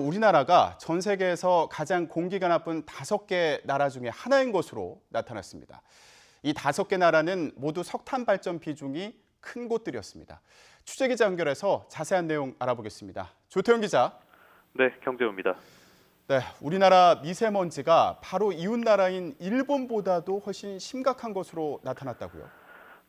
우리나라가 전 세계에서 가장 공기가 나쁜 5개 나라 중에 하나인 것으로 나타났습니다. 이 5개 나라는 모두 석탄 발전 비중이 큰 곳들이었습니다. 취재기자 연결해서 자세한 내용 알아보겠습니다. 조태현 기자. 네, 경제부입니다. 네, 우리나라 미세먼지가 바로 이웃 나라인 일본보다도 훨씬 심각한 것으로 나타났다고요.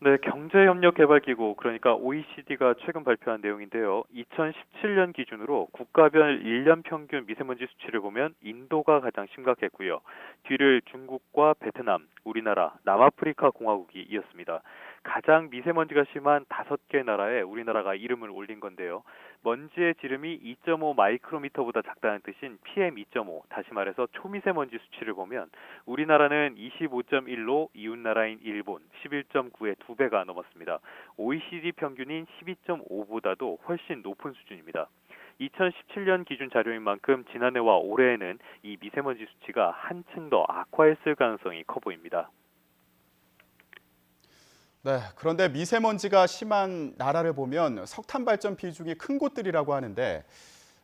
네, 경제협력개발기구 그러니까 OECD가 최근 발표한 내용인데요. 2017년 기준으로 국가별 1년 평균 미세먼지 수치를 보면 인도가 가장 심각했고요. 뒤를 중국과 베트남, 우리나라, 남아프리카 공화국이 이었습니다. 가장 미세먼지가 심한 5개 나라에 우리나라가 이름을 올린 건데요. 먼지의 지름이 2.5 마이크로미터보다 작다는 뜻인 PM2.5, 다시 말해서 초미세먼지 수치를 보면 우리나라는 25.1로 이웃 나라인 일본 11.9의 2배가 넘었습니다. OECD 평균인 12.5보다도 훨씬 높은 수준입니다. 2017년 기준 자료인 만큼 지난해와 올해에는 이 미세먼지 수치가 한층 더 악화했을 가능성이 커 보입니다. 네, 그런데 미세먼지가 심한 나라를 보면 석탄 발전 비중이 큰 곳들이라고 하는데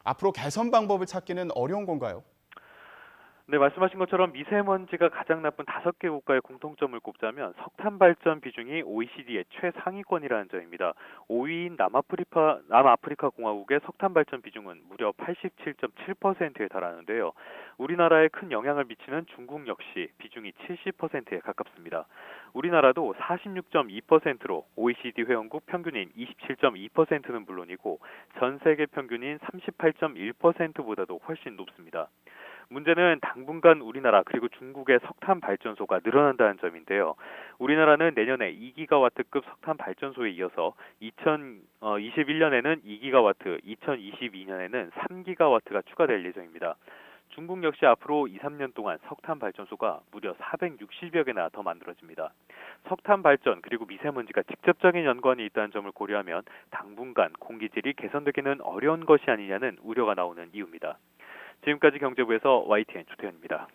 앞으로 개선 방법을 찾기는 어려운 건가요? 네, 말씀하신 것처럼 미세먼지가 가장 나쁜 5개 국가의 공통점을 꼽자면 석탄 발전 비중이 OECD의 최상위권이라는 점입니다. 5위인 남아프리카 공화국의 석탄 발전 비중은 무려 87.7%에 달하는데요. 우리나라에 큰 영향을 미치는 중국 역시 비중이 70%에 가깝습니다. 우리나라도 46.2%로 OECD 회원국 평균인 27.2%는 물론이고 전 세계 평균인 38.1%보다도 훨씬 높습니다. 문제는 당분간 우리나라 그리고 중국의 석탄 발전소가 늘어난다는 점인데요. 우리나라는 내년에 2기가와트급 석탄 발전소에 이어서 2021년에는 2기가와트, 2022년에는 3기가와트가 추가될 예정입니다. 중국 역시 앞으로 2, 3년 동안 석탄 발전소가 무려 460여 개나 더 만들어집니다. 석탄 발전 그리고 미세먼지가 직접적인 연관이 있다는 점을 고려하면 당분간 공기질이 개선되기는 어려운 것이 아니냐는 우려가 나오는 이유입니다. 지금까지 경제부에서 YTN 조태현입니다.